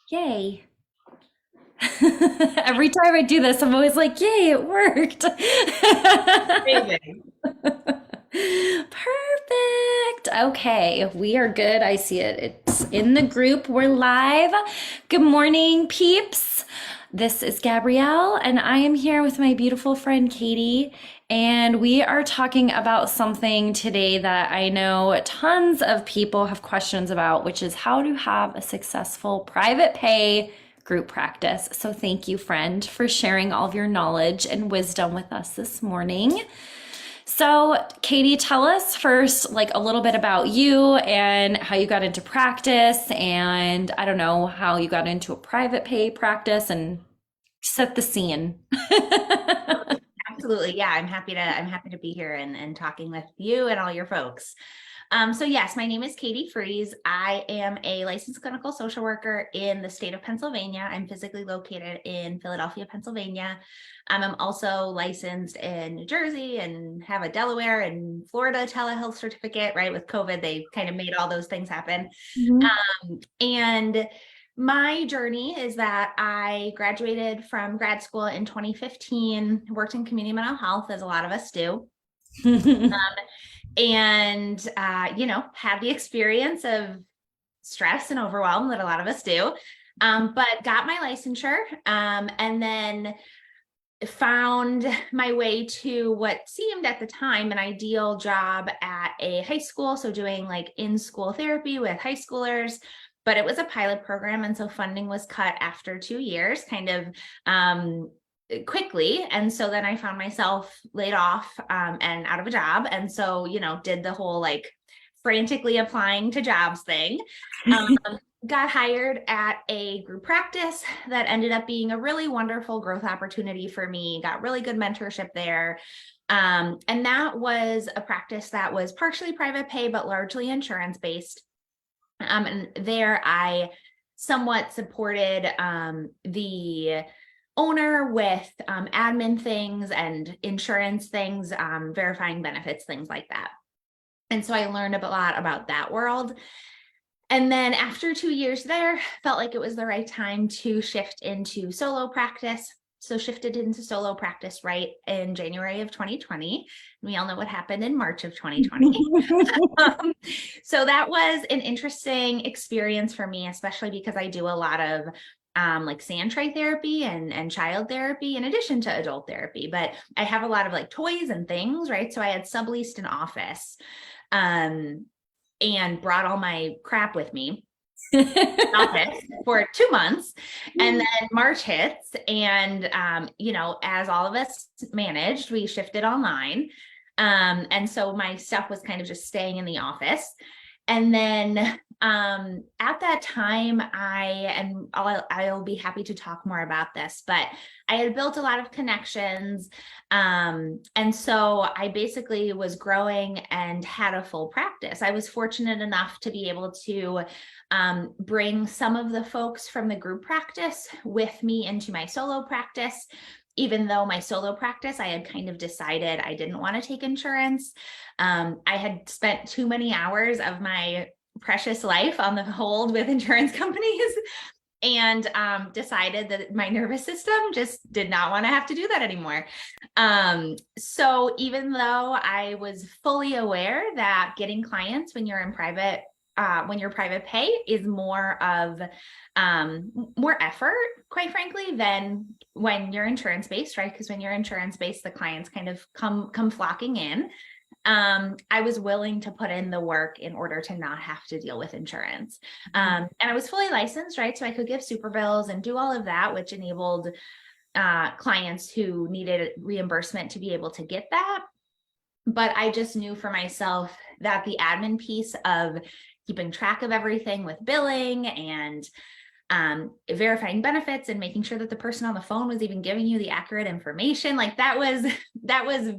Yay. Every time I do this, I'm always like, yay, it worked. Amazing. Perfect. Okay, we are good. I see it. It's in the group. We're live. Good morning, peeps. This is Gabrielle, and I am here with my beautiful friend Katie. And we are talking about something today that I know tons of people have questions about, which is how to have a successful private pay group practice. So, thank you, friend, for sharing all of your knowledge and wisdom with us this morning. So, Katie, tell us first, like a little bit about you and how you got into practice, and I don't know how you got into a private pay practice and set the scene. Absolutely. Yeah, I'm happy to be here and talking with you and all your folks. So yes, my name is Katie Freeze. I am a licensed clinical social worker in the state of Pennsylvania. I'm physically located in Philadelphia, Pennsylvania. I'm also licensed in New Jersey and have a Delaware and Florida telehealth certificate, right? With COVID, they kind of made all those things happen. Mhm. And my journey is that I graduated from grad school in 2015, worked in community mental health, as a lot of us do, and had the experience of stress and overwhelm that a lot of us do. But got my licensure, and then found my way to what seemed at the time an ideal job at a high school. So doing like in-school therapy with high schoolers, but it was a pilot program. And so funding was cut after 2 years, kind of quickly. And so then I found myself laid off and out of a job. And so, did the whole like frantically applying to jobs thing. Um, got hired at a group practice that ended up being a really wonderful growth opportunity for me, got really good mentorship there. And that was a practice that was partially private pay, but largely insurance based. And there I somewhat supported the owner with admin things and insurance things, verifying benefits, things like that. And so I learned a lot about that world. And then after 2 years there, felt like it was the right time to shift into solo practice. So shifted into solo practice right in January of 2020. We all know what happened in March of 2020. Um, so that was an interesting experience for me, especially because I do a lot of like sand tray therapy and child therapy in addition to adult therapy, but I have a lot of like toys and things, right? So I had subleased an office and brought all my crap with me office for 2 months. And then March hits, and as all of us managed, we shifted online. And so my stuff was kind of just staying in the office. And then at that time, I'll be happy to talk more about this, but I had built a lot of connections. And so I basically was growing and had a full practice. I was fortunate enough to be able to bring some of the folks from the group practice with me into my solo practice. Even though my solo practice, I had kind of decided I didn't want to take insurance. I had spent too many hours of my precious life on the hold with insurance companies and decided that my nervous system just did not want to have to do that anymore. So even though I was fully aware that getting clients when you're in private when you're private pay is more of more effort, quite frankly, than when you're insurance based, right? Because when you're insurance based, the clients kind of come flocking in. I was willing to put in the work in order to not have to deal with insurance. And I was fully licensed, right? So I could give super bills and do all of that, which enabled clients who needed reimbursement to be able to get that. But I just knew for myself that the admin piece of keeping track of everything with billing and verifying benefits and making sure that the person on the phone was even giving you the accurate information, like that was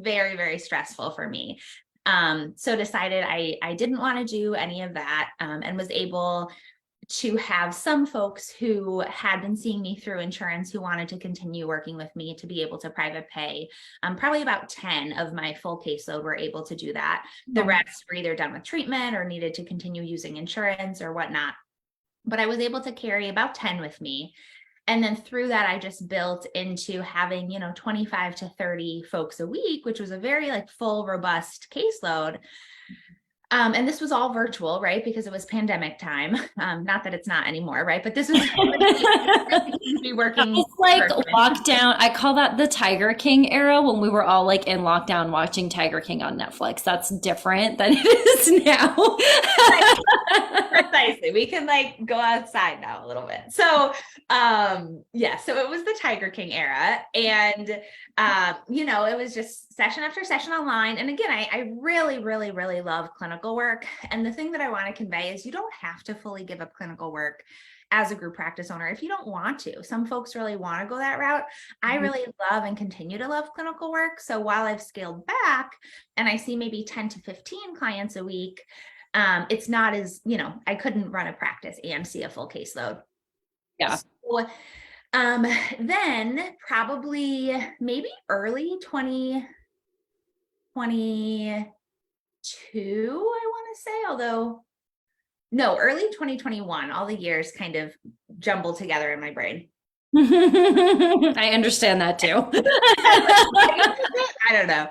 very, very stressful for me. So decided I didn't want to do any of that, and was able to have some folks who had been seeing me through insurance who wanted to continue working with me to be able to private pay. Probably about 10 of my full caseload were able to do that. The rest were either done with treatment or needed to continue using insurance or whatnot. but I was able to carry about 10 with me. And then through that, I just built into having, 25 to 30 folks a week, which was a very like full, robust caseload. And this was all virtual, right? Because it was pandemic time. Not that it's not anymore, right? But this was be working. It's like lockdown. I call that the Tiger King era when we were all like in lockdown watching Tiger King on Netflix. That's different than it is now. Precisely. We can like go outside now a little bit. So yeah, so it was the Tiger King era. And it was just session after session online. And again, I really, really, really love clinical work. And the thing that I want to convey is you don't have to fully give up clinical work as a group practice owner if you don't want to. Some folks really want to go that route. I really love and continue to love clinical work. So while I've scaled back and I see maybe 10 to 15 clients a week, it's not as, I couldn't run a practice and see a full caseload. Yeah. So, then probably maybe early 2022, I want to say, although no, early 2021, all the years kind of jumbled together in my brain. I understand that too. I don't know.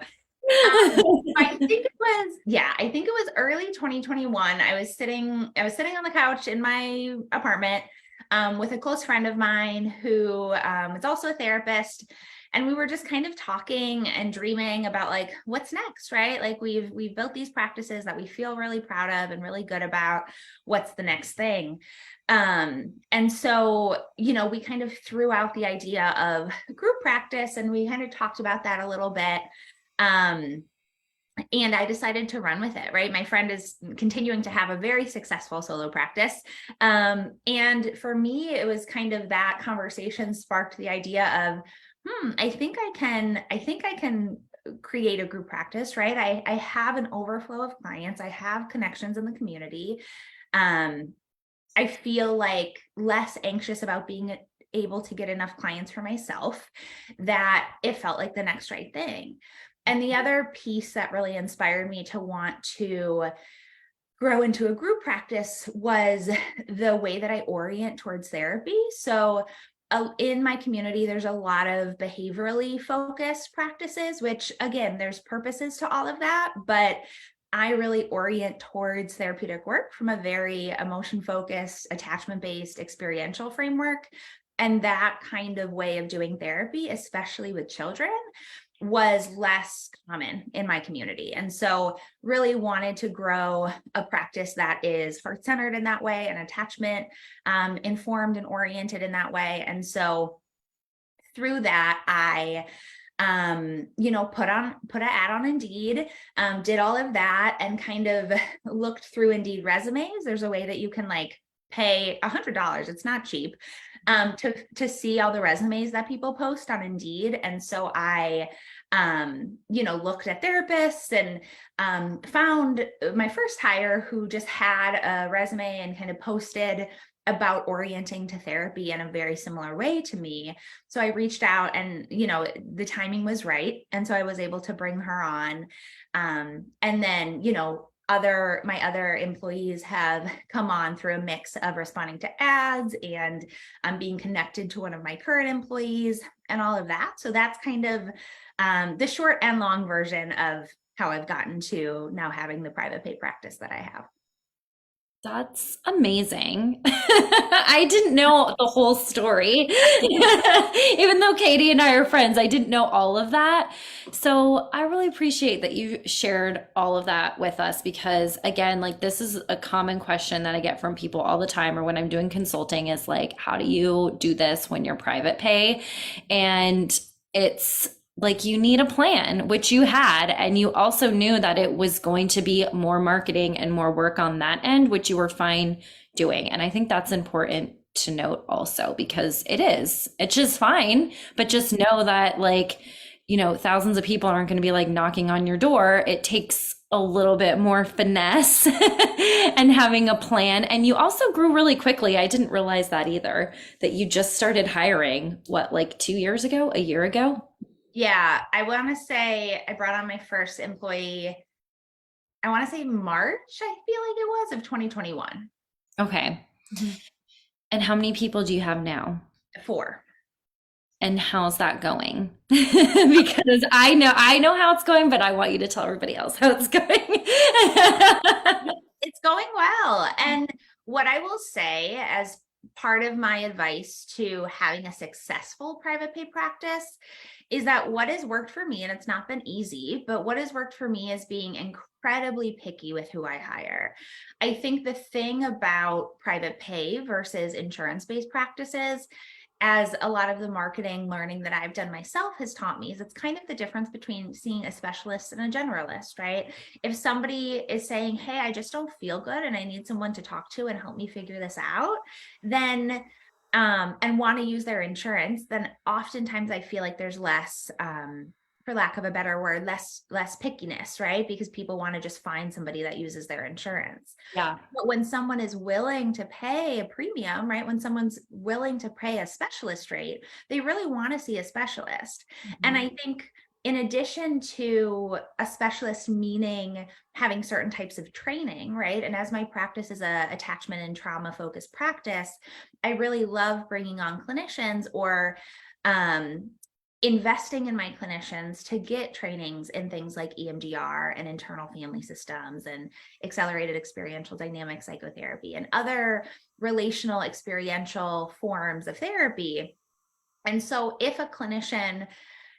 I think it was early 2021. I was sitting on the couch in my apartment with a close friend of mine who is also a therapist. And we were just kind of talking and dreaming about like, what's next, right? Like we've built these practices that we feel really proud of and really good about. What's the next thing? And so, we kind of threw out the idea of group practice and we kind of talked about that a little bit. And I decided to run with it, right? My friend is continuing to have a very successful solo practice. And for me, it was kind of that conversation sparked the idea of, I think I can create a group practice, right? I have an overflow of clients. I have connections in the community. I feel like less anxious about being able to get enough clients for myself that it felt like the next right thing. And the other piece that really inspired me to want to grow into a group practice was the way that I orient towards therapy. So in my community, there's a lot of behaviorally focused practices, which again, there's purposes to all of that, but I really orient towards therapeutic work from a very emotion-focused, attachment-based, experiential framework. And that kind of way of doing therapy, especially with children, was less common in my community. And so really wanted to grow a practice that is heart-centered in that way and attachment informed and oriented in that way. And so through that, I put an ad on Indeed, did all of that and kind of looked through Indeed resumes. There's a way that you can like pay $100. It's not cheap. To see all the resumes that people post on Indeed. And so I, looked at therapists and found my first hire who just had a resume and kind of posted about orienting to therapy in a very similar way to me. So I reached out and, the timing was right. And so I was able to bring her on. And then, my other employees have come on through a mix of responding to ads and being connected to one of my current employees and all of that. So that's kind of the short and long version of how I've gotten to now having the private pay practice that I have. That's amazing. I didn't know the whole story. Even though Katie and I are friends, I didn't know all of that. So I really appreciate that you shared all of that with us because, again, like this is a common question that I get from people all the time or when I'm doing consulting is like, how do you do this when you're private pay? And it's like you need a plan, which you had, and you also knew that it was going to be more marketing and more work on that end, which you were fine doing. And I think that's important to note also because it's just fine, but just know that like, thousands of people aren't going to be like knocking on your door. It takes a little bit more finesse and having a plan. And you also grew really quickly. I didn't realize that either, that you just started hiring, like 2 years ago, a year ago? Yeah, I want to say I brought on my first employee, I want to say March, I feel like it was, of 2021. Okay. And how many people do you have now? 4. And how's that going? Because I know how it's going, but I want you to tell everybody else how it's going. It's going well. And what I will say as part of my advice to having a successful private pay practice is that what has worked for me, and it's not been easy, but what has worked for me is being incredibly picky with who I hire. I think the thing about private pay versus insurance-based practices, as a lot of the marketing learning that I've done myself has taught me, is it's kind of the difference between seeing a specialist and a generalist, right? If somebody is saying, hey, I just don't feel good and I need someone to talk to and help me figure this out, then and want to use their insurance, then oftentimes I feel like there's less for lack of a better word, less pickiness, right? Because people want to just find somebody that uses their insurance. Yeah. But when someone is willing to pay a premium, right? When someone's willing to pay a specialist rate, they really want to see a specialist. And I think in addition to a specialist meaning having certain types of training, right? And as my practice is a attachment and trauma focused practice, I really love bringing on clinicians or investing in my clinicians to get trainings in things like EMDR and internal family systems and accelerated experiential dynamic psychotherapy and other relational experiential forms of therapy. And so if a clinician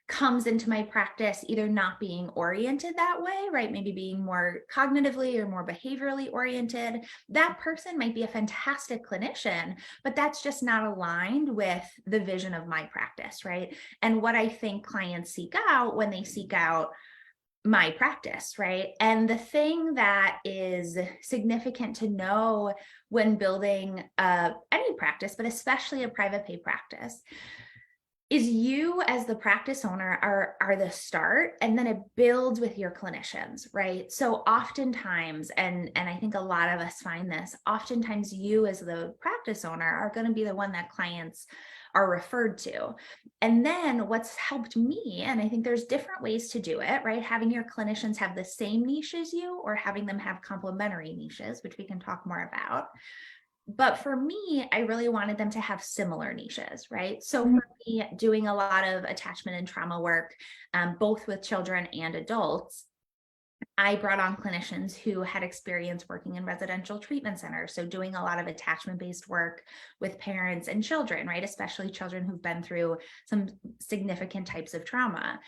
comes into my practice either not being oriented that way, right? Maybe being more cognitively or more behaviorally oriented, that person might be a fantastic clinician, but that's just not aligned with the vision of my practice, right? And what I think clients seek out when they seek out my practice, right? And the thing that is significant to know when building any practice, but especially a private pay practice, is you as the practice owner are the start, and then it builds with your clinicians, right? So oftentimes, and I think a lot of us find this, oftentimes you as the practice owner are going to be the one that clients are referred to. And then what's helped me, and I think there's different ways to do it, right? Having your clinicians have the same niche as you or having them have complementary niches, which we can talk more about. But for me, I really wanted them to have similar niches, right? So for me, doing a lot of attachment and trauma work, both with children and adults, I brought on clinicians who had experience working in residential treatment centers. So doing a lot of attachment-based work with parents and children, right? Especially children who've been through some significant types of trauma,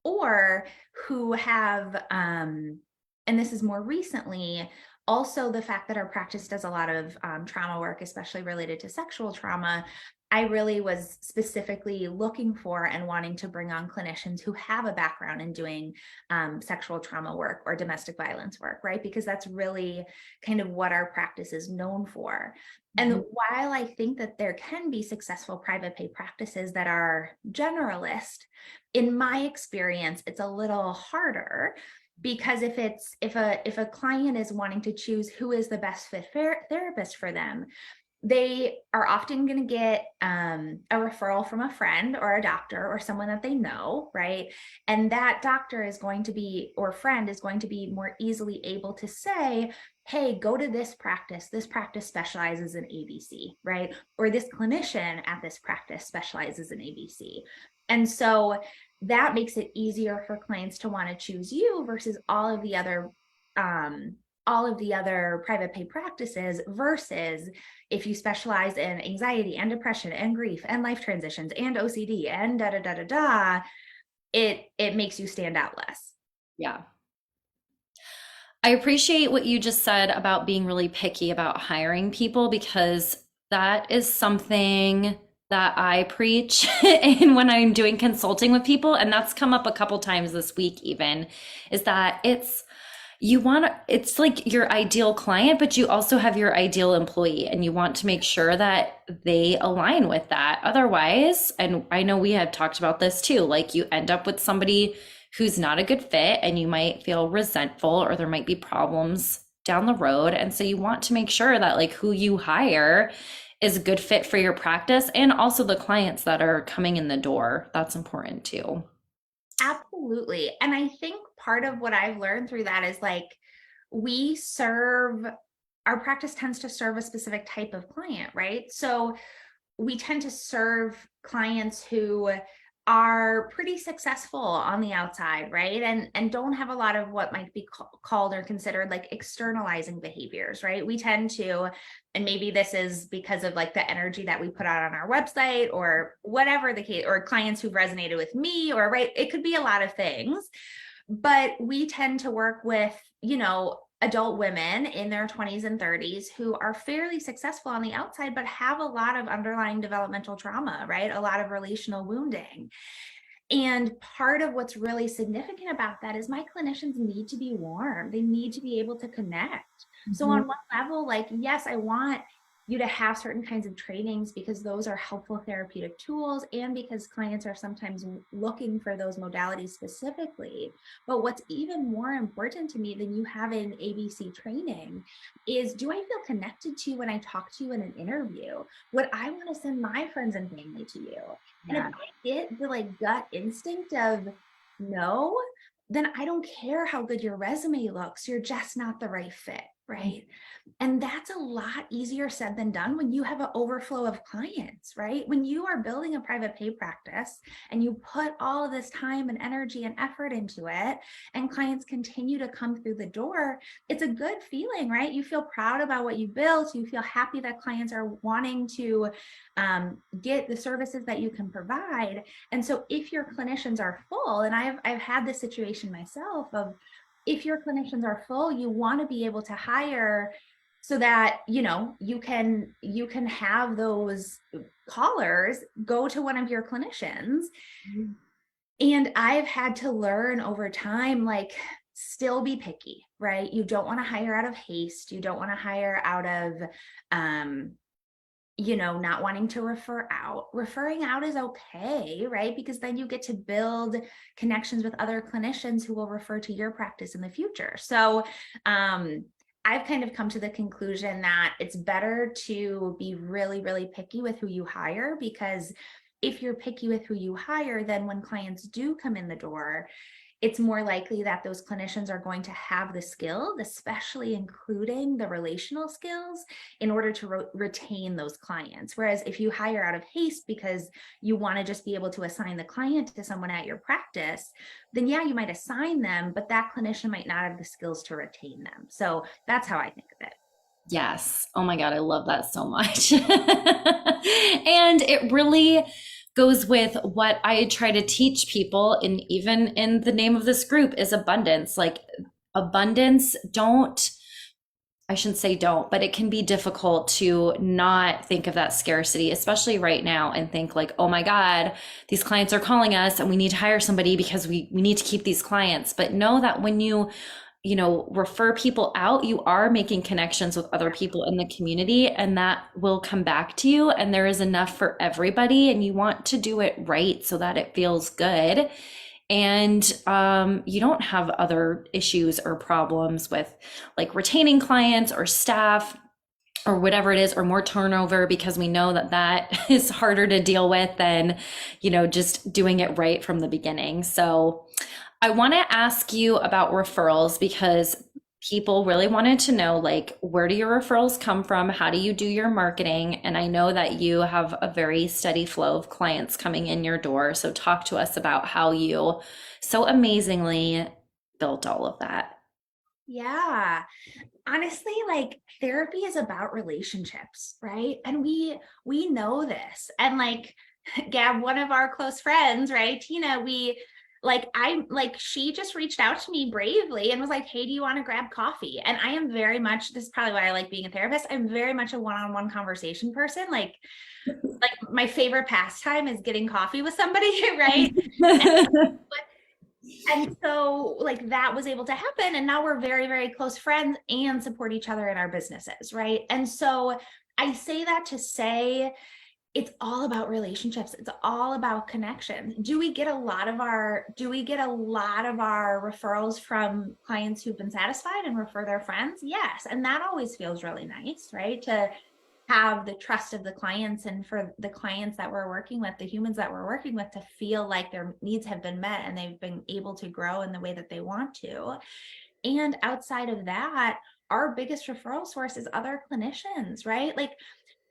or who have, and this is more recently, also the fact that our practice does a lot of trauma work, especially related to sexual trauma. I really was specifically looking for and wanting to bring on clinicians who have a background in doing sexual trauma work or domestic violence work, right? Because that's really kind of what our practice is known for. And while I think that there can be successful private pay practices that are generalist, in my experience, it's a little harder. Because if a client is wanting to choose who is the best fit therapist for them, they are often going to get a referral from a friend or a doctor or someone that they know, right? And that doctor is going to be, or friend is going to be more easily able to say, hey, go to this practice. This practice specializes in ABC, right? Or this clinician at this practice specializes in ABC. And so that makes it easier for clients to want to choose you versus all of the other private pay practices, versus if you specialize in anxiety and depression and grief and life transitions and OCD and da da da da da, it makes you stand out less. Yeah. I appreciate what you just said about being really picky about hiring people, because that is something that I preach and when I'm doing consulting with people, and that's come up a couple times this week even, is that it's like your ideal client, but you also have your ideal employee, and you want to make sure that they align with that. Otherwise, and I know we had talked about this too, like you end up with somebody who's not a good fit and you might feel resentful or there might be problems down the road. And so you want to make sure that like who you hire is a good fit for your practice, and also the clients that are coming in the door. That's important too. Absolutely. And I think part of what I've learned through that is like we serve our practice tends to serve a specific type of client, right? So we tend to serve clients who are pretty successful on the outside, right? And don't have a lot of what might be called or considered like externalizing behaviors, right? We tend to, and maybe this is because of like the energy that we put out on our website or whatever the case, or clients who've resonated with me, or right, it could be a lot of things. But we tend to work with, adult women in their 20s and 30s who are fairly successful on the outside, but have a lot of underlying developmental trauma, right? A lot of relational wounding. And part of what's really significant about that is my clinicians need to be warm. They need to be able to connect. So on one level, like, yes, I want you to have certain kinds of trainings because those are helpful therapeutic tools and because clients are sometimes looking for those modalities specifically. But what's even more important to me than you having ABC training is, do I feel connected to you when I talk to you in an interview? Would I want to send my friends and family to you? And if I get the like gut instinct of no, then I don't care how good your resume looks. You're just not the right fit, right? And that's a lot easier said than done when you have an overflow of clients, right? When you are building a private pay practice and you put all of this time and energy and effort into it, and clients continue to come through the door, it's a good feeling, right? You feel proud about what you built. You feel happy that clients are wanting to get the services that you can provide. And so if your clinicians are full, and I've had this situation myself of, if your clinicians are full, you want to be able to hire so that you can have those callers go to one of your clinicians. And I've had to learn over time, like, still be picky, right? You don't want to hire out of haste. You don't want to hire out of not wanting to refer out. Referring out is okay, right? Because then you get to build connections with other clinicians who will refer to your practice in the future. So I've kind of come to the conclusion that it's better to be really, really picky with who you hire, because if you're picky with who you hire, then when clients do come in the door, it's more likely that those clinicians are going to have the skills, especially including the relational skills, in order to retain those clients. Whereas if you hire out of haste because you want to just be able to assign the client to someone at your practice, then yeah, you might assign them, but that clinician might not have the skills to retain them. So that's how I think of it. Yes. Oh my God, I love that so much. And it really goes with what I try to teach people, and even in the name of this group is abundance. Like abundance, I shouldn't say don't, but it can be difficult to not think of that scarcity, especially right now, and think like, oh my God, these clients are calling us and we need to hire somebody because we need to keep these clients. But know that when you refer people out, you are making connections with other people in the community, and that will come back to you. And there is enough for everybody, and you want to do it right so that it feels good. And you don't have other issues or problems with like retaining clients or staff or whatever it is, or more turnover, because we know that that is harder to deal with than, just doing it right from the beginning. So I want to ask you about referrals, because people really wanted to know, like, where do your referrals come from? How do you do your marketing? And I know that you have a very steady flow of clients coming in your door. So talk to us about how you so amazingly built all of that. Yeah. Honestly, like, therapy is about relationships, right? And we know this. And like Gab, one of our close friends, right, Tina, she just reached out to me bravely and was like, hey, do you want to grab coffee? And I am very much, this is probably why I like being a therapist, I'm very much a one-on-one conversation person. Like my favorite pastime is getting coffee with somebody, right? And so like that was able to happen, and now we're very, very close friends and support each other in our businesses, right? And so I say that to say, it's all about relationships. It's all about connection. Do we get a lot of our referrals from clients who've been satisfied and refer their friends? Yes. And that always feels really nice, right? To have the trust of the clients, and for the clients that we're working with, the humans that we're working with, to feel like their needs have been met and they've been able to grow in the way that they want to. And outside of that, our biggest referral source is other clinicians, right? Like,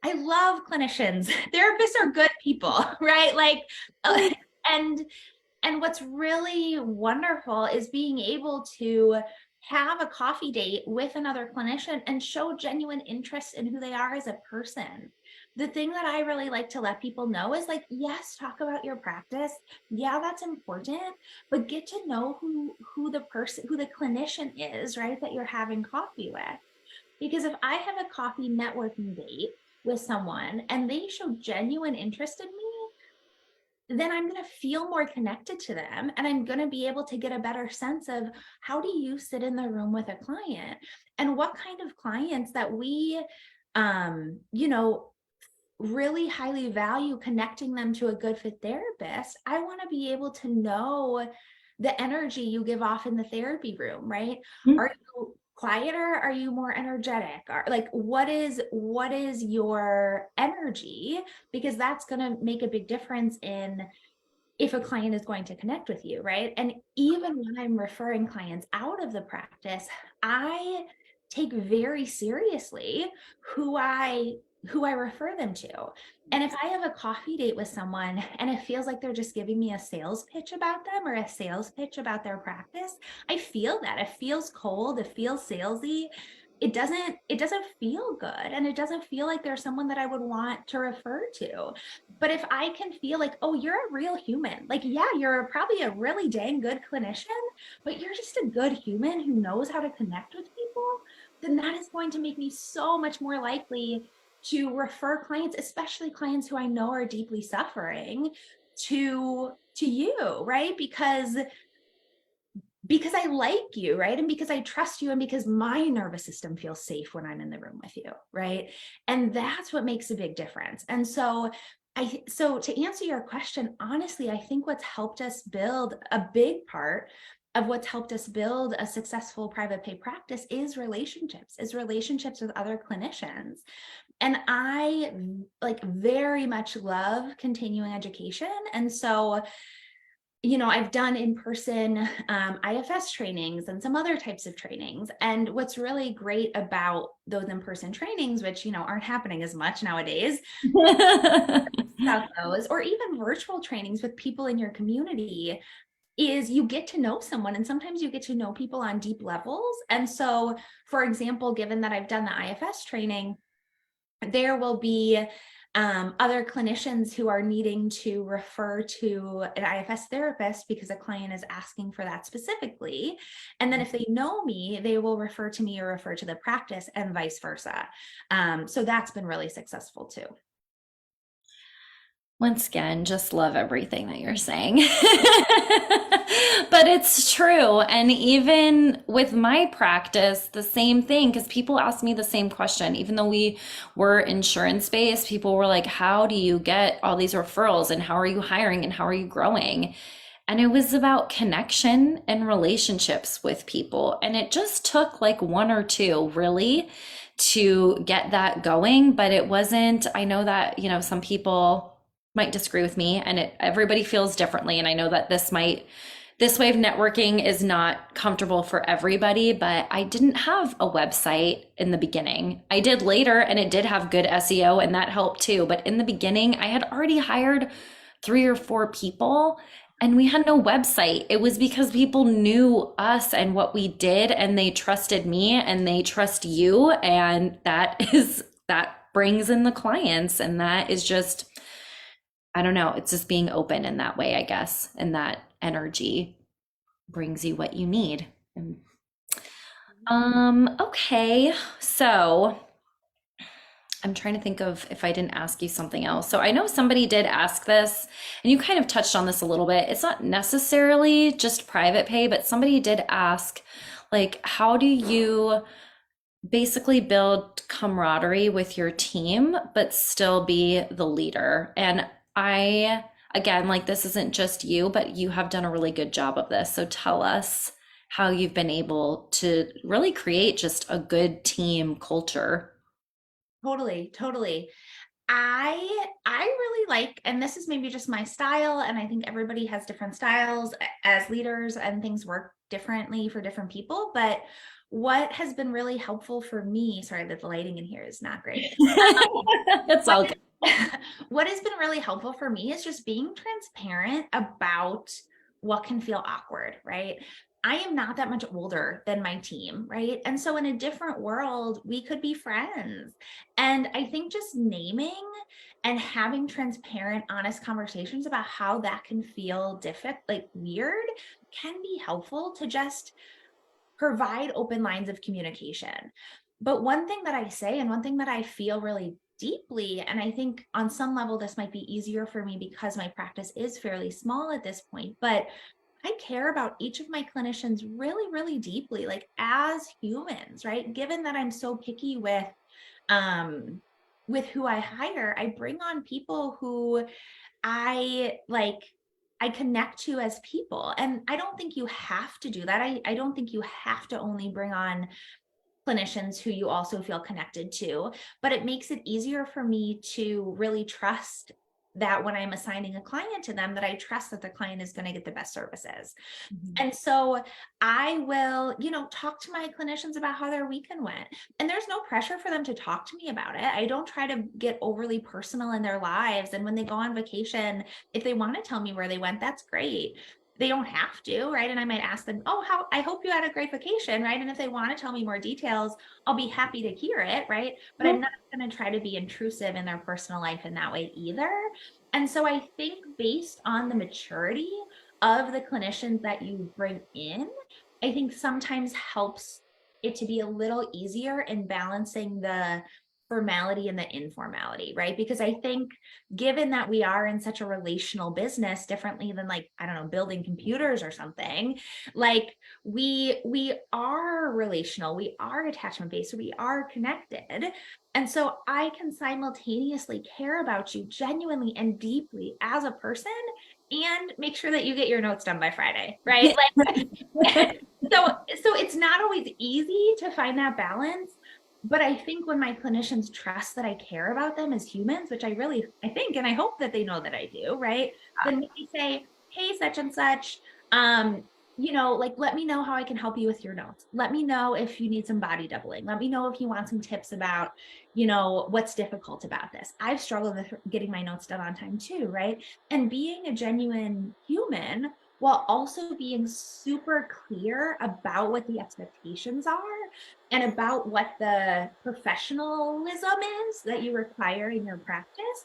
I love clinicians. Therapists are good people, right? Like, and what's really wonderful is being able to have a coffee date with another clinician and show genuine interest in who they are as a person. The thing that I really like to let people know is like, yes, talk about your practice. Yeah, that's important, but get to know who the person, who the clinician is, right? That you're having coffee with. Because if I have a coffee networking date with someone and they show genuine interest in me, then I'm going to feel more connected to them, and I'm going to be able to get a better sense of how do you sit in the room with a client, and what kind of clients that we, you know, really highly value connecting them to a good fit therapist. I want to be able to know the energy you give off in the therapy room, right? Mm-hmm. Are you quieter? Are you more energetic? Or like, what is your energy? Because that's going to make a big difference in if a client is going to connect with you, right? And even when I'm referring clients out of the practice, I take very seriously who I refer them to. And if I have a coffee date with someone and it feels like they're just giving me a sales pitch about them or a sales pitch about their practice, I feel that. It feels cold, it feels salesy. It doesn't feel good, and it doesn't feel like there's someone that I would want to refer to. But if I can feel like, oh, you're a real human, like, yeah, you're probably a really dang good clinician, but you're just a good human who knows how to connect with people, then that is going to make me so much more likely to refer clients, especially clients who I know are deeply suffering, to you, right? Because I like you, right? And because I trust you, and because my nervous system feels safe when I'm in the room with you, right? And that's what makes a big difference. And so to answer your question, honestly, I think what's helped us build a big part of what's helped us build a successful private pay practice is relationships with other clinicians. And I like very much love continuing education. And so, you know, I've done in-person IFS trainings and some other types of trainings. And what's really great about those in-person trainings, which, you know, aren't happening as much nowadays, about those, or even virtual trainings with people in your community, is you get to know someone, and sometimes you get to know people on deep levels. And so, for example, given that I've done the IFS training, there will be other clinicians who are needing to refer to an IFS therapist because a client is asking for that specifically. And then if they know me, they will refer to me or refer to the practice, and vice versa. So that's been really successful too. Once again, just love everything that you're saying. But it's true. And even with my practice, the same thing, because people ask me the same question. Even though we were insurance based, people were like, how do you get all these referrals? And how are you hiring? And how are you growing? And it was about connection and relationships with people. And it just took like one or two really to get that going. But it wasn't, I know that, you know, some people might disagree with me, and everybody feels differently. And I know that this way of networking is not comfortable for everybody, but I didn't have a website in the beginning. I did later, and it did have good SEO, and that helped too. But in the beginning, I had already hired 3 or 4 people, and we had no website. It was because people knew us and what we did, and they trusted me, and they trust you. And that brings in the clients. And that is just, I don't know, it's just being open in that way, I guess. And that energy brings you what you need. Okay, so I'm trying to think of if I didn't ask you something else. So I know somebody did ask this, and you kind of touched on this a little bit. It's not necessarily just private pay, but somebody did ask, like, how do you basically build camaraderie with your team, but still be the leader? And again, like, this isn't just you, but you have done a really good job of this. So tell us how you've been able to really create just a good team culture. Totally. I really like, and this is maybe just my style, and I think everybody has different styles as leaders, and things work differently for different people. But what has been really helpful for me, sorry that the lighting in here is not great. It's all good. What has been really helpful for me is just being transparent about what can feel awkward, right? I am not that much older than my team, right? And so in a different world, we could be friends. And I think just naming and having transparent, honest conversations about how that can feel difficult, like weird, can be helpful to just provide open lines of communication. But one thing that I say, and one thing that I feel really deeply, and I think on some level this might be easier for me because my practice is fairly small at this point, but I care about each of my clinicians really, really deeply, like as humans, right? Given that I'm so picky um with who I hire, I bring on people who I connect to as people. And I don't think you have to do that. I don't think you have to only bring on clinicians who you also feel connected to, but it makes it easier for me to really trust that when I'm assigning a client to them, that I trust that the client is going to get the best services. And so I will, talk to my clinicians about how their weekend went. And there's no pressure for them to talk to me about it. I don't try to get overly personal in their lives. And when they go on vacation, if they want to tell me where they went, that's great. They don't have to, right? And I might ask them, oh, I hope you had a great vacation, right? And if they want to tell me more details, I'll be happy to hear it, right? But I'm not going to try to be intrusive in their personal life in that way either. And so I think based on the maturity of the clinicians that you bring in, I think sometimes helps it to be a little easier in balancing the formality and the informality, right? Because I think given that we are in such a relational business differently than like, I don't know, building computers or something, like we are relational, we are attachment based, we are connected. And so I can simultaneously care about you genuinely and deeply as a person and make sure that you get your notes done by Friday, right? Like so it's not always easy to find that balance, but I think when my clinicians trust that I care about them as humans, which I think and I hope that they know that I do, right? Then they say, "Hey, such and such, like let me know how I can help you with your notes. Let me know if you need some body doubling. Let me know if you want some tips about, what's difficult about this. I've struggled with getting my notes done on time too, right? And being a genuine human while also being super clear about what the expectations are and about what the professionalism is that you require in your practice.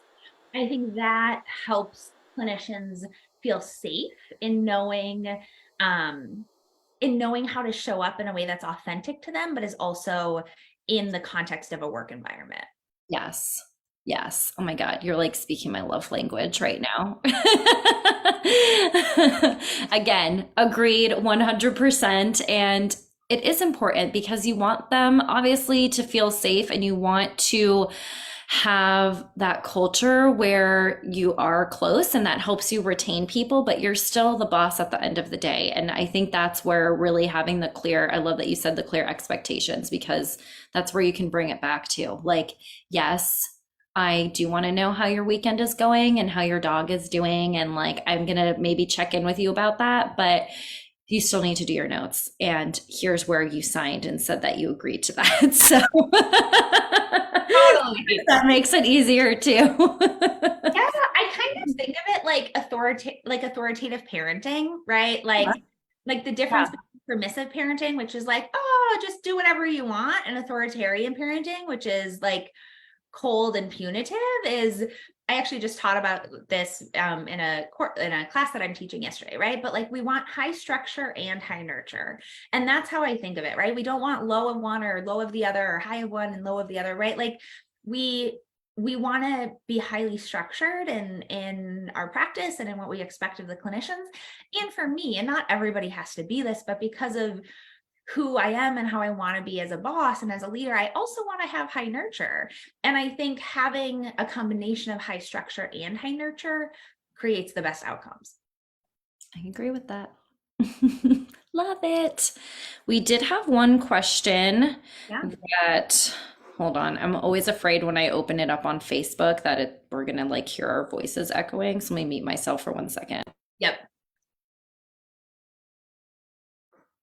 I think that helps clinicians feel safe um, in knowing how to show up in a way that's authentic to them, but is also in the context of a work environment. Yes. Yes. Oh my God, you're like speaking my love language right now. Again, agreed 100%. And it is important because you want them obviously to feel safe and you want to have that culture where you are close and that helps you retain people, but you're still the boss at the end of the day. And I think that's where really having the clear, I love that you said the clear expectations, because that's where you can bring it back to like, yes, I do want to know how your weekend is going and how your dog is doing. And like, I'm going to maybe check in with you about that, but you still need to do your notes. And here's where you signed and said that you agreed to that. So Totally. that makes it easier too. Yeah, I kind of think of it like authoritative parenting, right? Like the difference between permissive parenting, which is like, oh, just do whatever you want, and authoritarian parenting, which is like cold and punitive. Is I actually just taught about this in a class that I'm teaching yesterday, right? But like we want high structure and high nurture, and that's how I think of it, right? We don't want low of one or low of the other, or high of one and low of the other, right? Like we want to be highly structured in our practice and in what we expect of the clinicians. And for me, and not everybody has to be this, but because of who I am and how I want to be as a boss and as a leader, I also want to have high nurture. And I think having a combination of high structure and high nurture creates the best outcomes. I agree with that. Love it. We did have one question Yeah. that, hold on, I'm always afraid when I open it up on Facebook that we're gonna like hear our voices echoing. So let me mute myself for 1 second. Yep.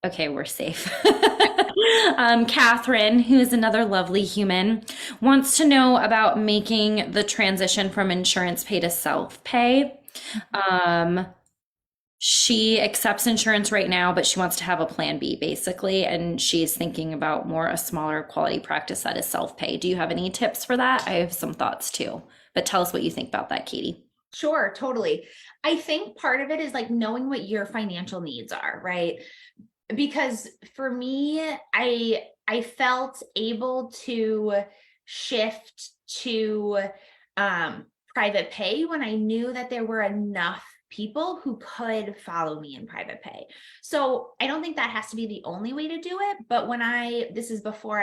Okay, we're safe. Catherine, who is another lovely human, wants to know about making the transition from insurance pay to self pay. Um, she accepts insurance right now, but she wants to have a plan B basically, and she's thinking about more a smaller quality practice that is self pay. Do you have any tips for that? I have some thoughts too, but tell us what you think about that, Katie. Sure, totally. I think part of it is like knowing what your financial needs are, right? Because for me, I felt able to shift to private pay when I knew that there were enough people who could follow me in private pay. So I don't think that has to be the only way to do it. But when this is before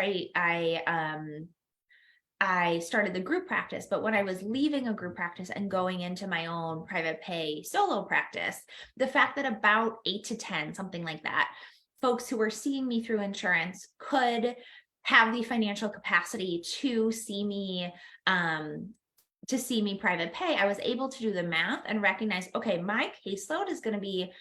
I started the group practice, but when I was leaving a group practice and going into my own private pay solo practice, the fact that about 8 to 10, something like that, folks who were seeing me through insurance could have the financial capacity to see me private pay, I was able to do the math and recognize, okay, my caseload is going to be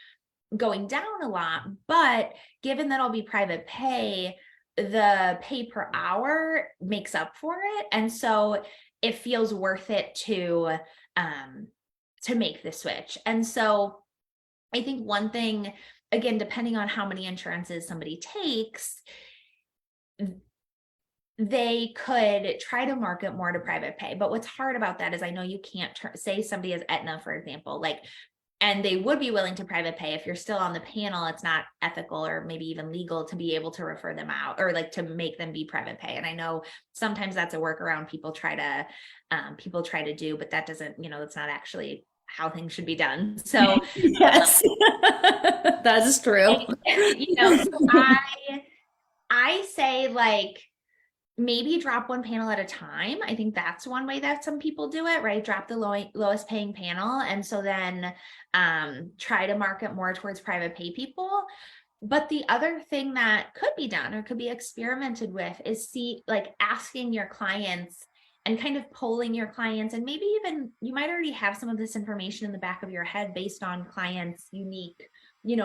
going down a lot, but given that I'll be private pay, the pay per hour makes up for it. And so it feels worth it to make the switch. And so I think one thing, again, depending on how many insurances somebody takes, they could try to market more to private pay. But what's hard about that is I know you can't say somebody is Aetna, for example, like, and they would be willing to private pay. If you're still on the panel, it's not ethical or maybe even legal to be able to refer them out or like to make them be private pay. And I know sometimes that's a workaround people try to do, but that doesn't, it's not actually how things should be done. So yes, that is true. So I say like, maybe drop one panel at a time. I think that's one way that some people do it, right? Drop the lowest paying panel. And so then try to market more towards private pay people. But the other thing that could be done or could be experimented with is asking your clients and kind of polling your clients, and maybe even you might already have some of this information in the back of your head based on clients' unique,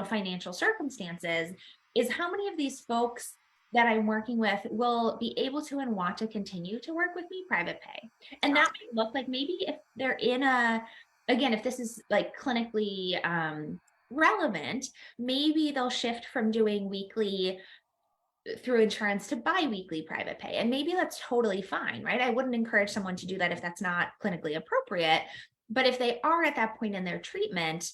financial circumstances, is how many of these folks that I'm working with will be able to and want to continue to work with me private pay. And that might look like maybe if they're if this is like clinically relevant, maybe they'll shift from doing weekly through insurance to bi-weekly private pay. And maybe that's totally fine, right? I wouldn't encourage someone to do that if that's not clinically appropriate. But if they are at that point in their treatment,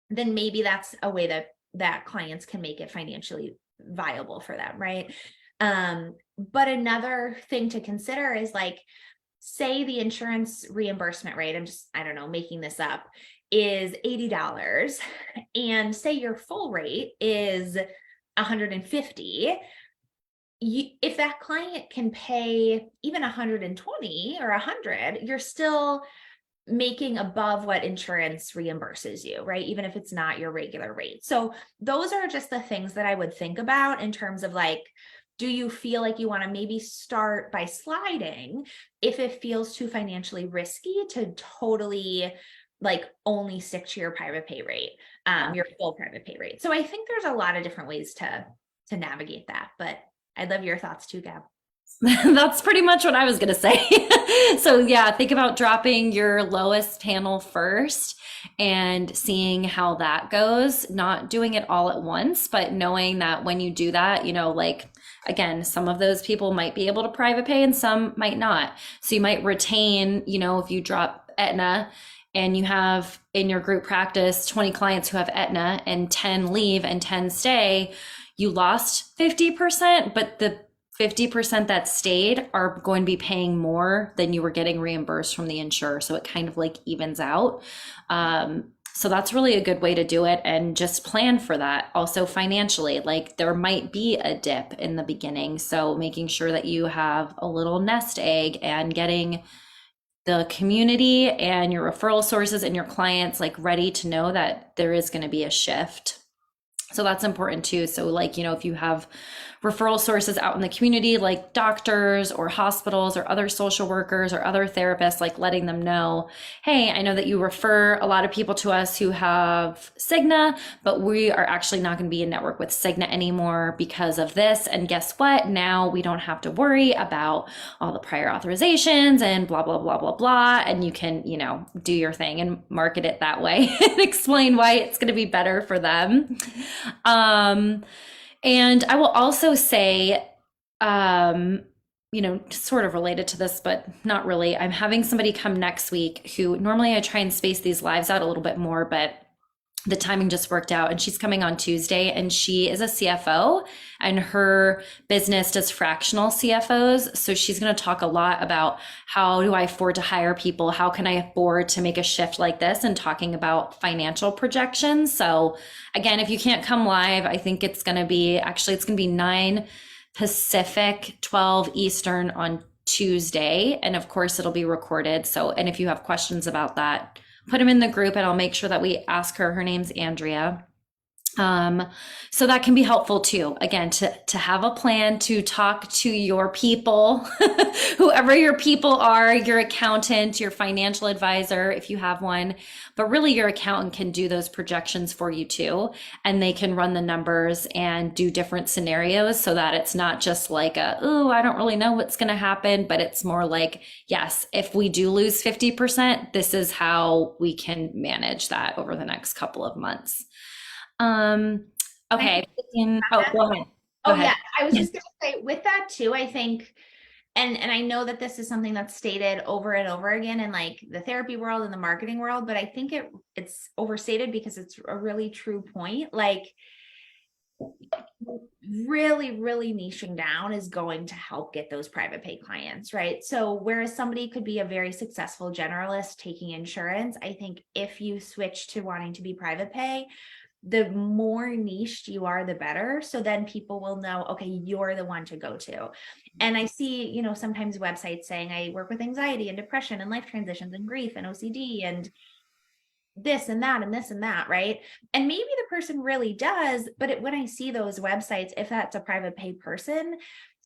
then maybe that's a way that clients can make it financially viable for them, right? But another thing to consider is like, say the insurance reimbursement rate, I don't know, making this up, is $80, and say your full rate is $150. If that client can pay even $120 or $100, you're still making above what insurance reimburses you, right? Even if it's not your regular rate. So those are just the things that I would think about in terms of like, do you feel like you want to maybe start by sliding if it feels too financially risky to totally like only stick to your private pay rate, your full private pay rate. So I think there's a lot of different ways to navigate that, but I'd love your thoughts too, Gab. That's pretty much what I was going to say. So yeah, think about dropping your lowest panel first and seeing how that goes, not doing it all at once, but knowing that when you do that, like again, some of those people might be able to private pay and some might not. So you might retain, if you drop Aetna and you have in your group practice 20 clients who have Aetna and 10 leave and 10 stay, you lost 50%, but the 50% that stayed are going to be paying more than you were getting reimbursed from the insurer. So it kind of like evens out. So that's really a good way to do it, and just plan for that. Also financially, like there might be a dip in the beginning. So making sure that you have a little nest egg and getting the community and your referral sources and your clients like ready to know that there is going to be a shift. So that's important too. So like, if you have referral sources out in the community, like doctors or hospitals or other social workers or other therapists, like letting them know, hey, I know that you refer a lot of people to us who have Cigna, but we are actually not going to be in network with Cigna anymore because of this. And guess what? Now we don't have to worry about all the prior authorizations and blah, blah, blah, blah, blah. And you can, do your thing and market it that way and explain why it's going to be better for them. And I will also say, sort of related to this, but not really. I'm having somebody come next week who normally I try and space these lives out a little bit more, but the timing just worked out. And she's coming on Tuesday, and she is a CFO, and her business does fractional CFOs. So she's going to talk a lot about how do I afford to hire people? How can I afford to make a shift like this? And talking about financial projections. So again, if you can't come live, I think it's going to be 9 Pacific, 12 Eastern on Tuesday. And of course, it'll be recorded. So, and if you have questions about that, put them in the group and I'll make sure that we ask her. Her name's Andrea. So that can be helpful too. Again, to have a plan to talk to your people, whoever your people are, your accountant, your financial advisor, if you have one, but really your accountant can do those projections for you too. And they can run the numbers and do different scenarios so that it's not just like I don't really know what's going to happen, but it's more like, yes, if we do lose 50%, this is how we can manage that over the next couple of months. Okay. Go ahead. Go ahead. Yeah. I was just going to say with that too, I think, and I know that this is something that's stated over and over again in like the therapy world and the marketing world, but I think it's overstated because it's a really true point. Like really, really niching down is going to help get those private pay clients, right? So whereas somebody could be a very successful generalist taking insurance, I think if you switch to wanting to be private pay, the more niched you are, the better. So then people will know, okay, you're the one to go to. And I see, sometimes websites saying I work with anxiety and depression and life transitions and grief and OCD and this and that and this and that, right? And maybe the person really does, but when I see those websites, if that's a private pay person,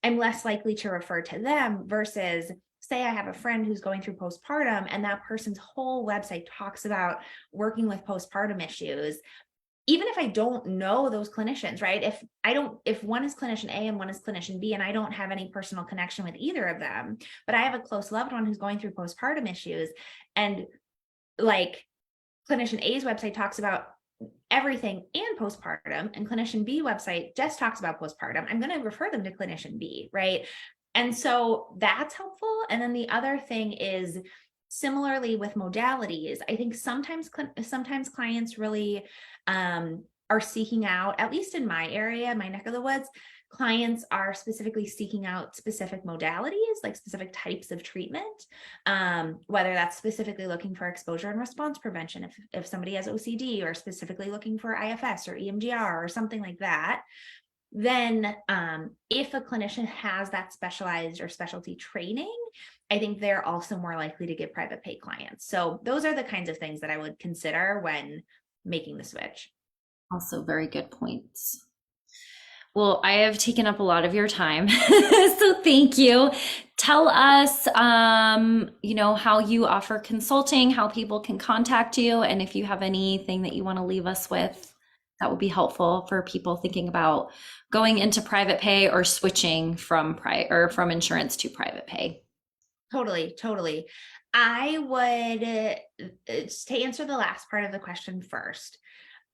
I'm less likely to refer to them versus say I have a friend who's going through postpartum and that person's whole website talks about working with postpartum issues. Even if I don't know those clinicians, right? If one is clinician A and one is clinician B, and I don't have any personal connection with either of them, but I have a close loved one who's going through postpartum issues, and like clinician A's website talks about everything and postpartum, and clinician B website just talks about postpartum, I'm going to refer them to clinician B, right? And so that's helpful. And then the other thing is, similarly with modalities, I think sometimes clients really are seeking out, at least in my area, my neck of the woods, clients are specifically seeking out specific modalities, like specific types of treatment, whether that's specifically looking for exposure and response prevention, if somebody has OCD, or specifically looking for IFS or EMDR or something like that. Then if a clinician has that specialized or specialty training, I think they're also more likely to get private pay clients. So those are the kinds of things that I would consider when making the switch. Also very good points. Well, I have taken up a lot of your time, so thank you. Tell us, how you offer consulting, how people can contact you, and if you have anything that you want to leave us with, that would be helpful for people thinking about going into private pay or switching from insurance to private pay. Totally. I would, to answer the last part of the question first,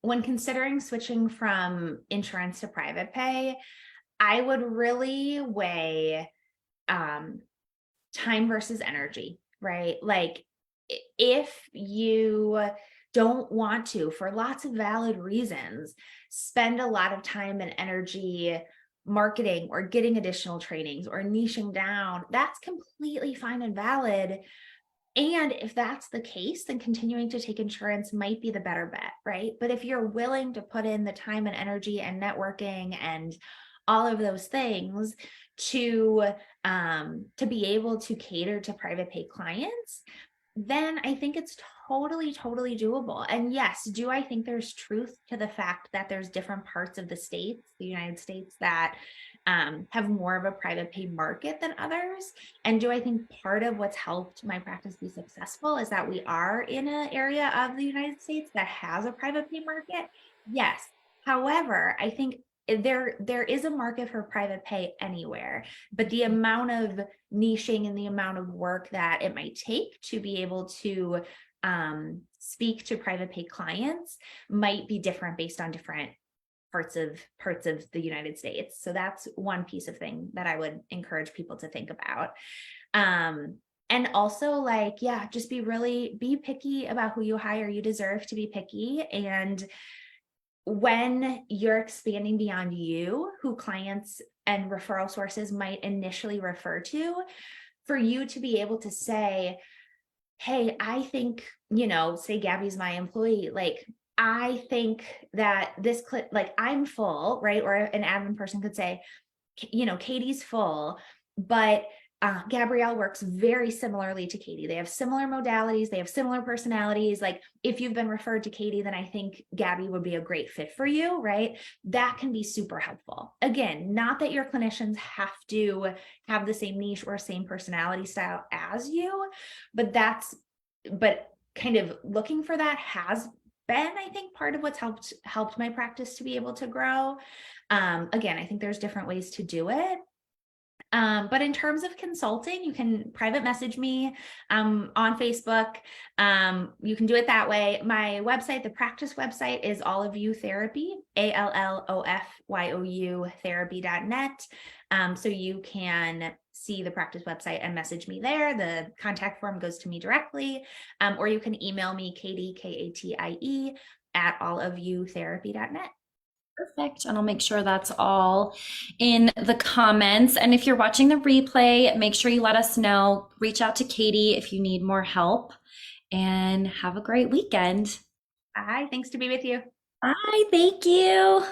when considering switching from insurance to private pay, I would really weigh time versus energy, right? Like if you don't want to, for lots of valid reasons, spend a lot of time and energy marketing or getting additional trainings or niching down, that's completely fine and valid. And if that's the case, then continuing to take insurance might be the better bet, right? But if you're willing to put in the time and energy and networking and all of those things to be able to cater to private pay clients, then I think it's totally doable. And yes, do I think there's truth to the fact that there's different parts of the United States, that have more of a private pay market than others? And do I think part of what's helped my practice be successful is that we are in an area of the United States that has a private pay market? Yes. However, I think there is a market for private pay anywhere, but the amount of niching and the amount of work that it might take to be able to speak to private pay clients might be different based on different parts of the United States. So that's one piece of thing that I would encourage people to think about. And also, like, yeah, just be picky about who you hire. You deserve to be picky. And when you're expanding beyond you, who clients and referral sources might initially refer to, for you to be able to say, hey, I think, say Gabby's my employee, like, I think that like, I'm full, right? Or an admin person could say, Katie's full, but Gabrielle works very similarly to Katie. They have similar modalities. They have similar personalities. Like, if you've been referred to Katie, then I think Gabby would be a great fit for you, right? That can be super helpful. Again, not that your clinicians have to have the same niche or same personality style as you, but kind of looking for that has been, I think, part of what's helped my practice to be able to grow. Again, I think there's different ways to do it. But in terms of consulting, you can private message me on Facebook. You can do it that way. My website, the practice website, is All of You Therapy, ALLOFYOU therapy.net. So you can see the practice website and message me there. The contact form goes to me directly, or you can email me, Katie, KATIE, at allofoutherapy.net. Perfect. And I'll make sure that's all in the comments. And if you're watching the replay, make sure you let us know. Reach out to Katie if you need more help. And have a great weekend. Bye. Thanks to be with you. Bye. Thank you.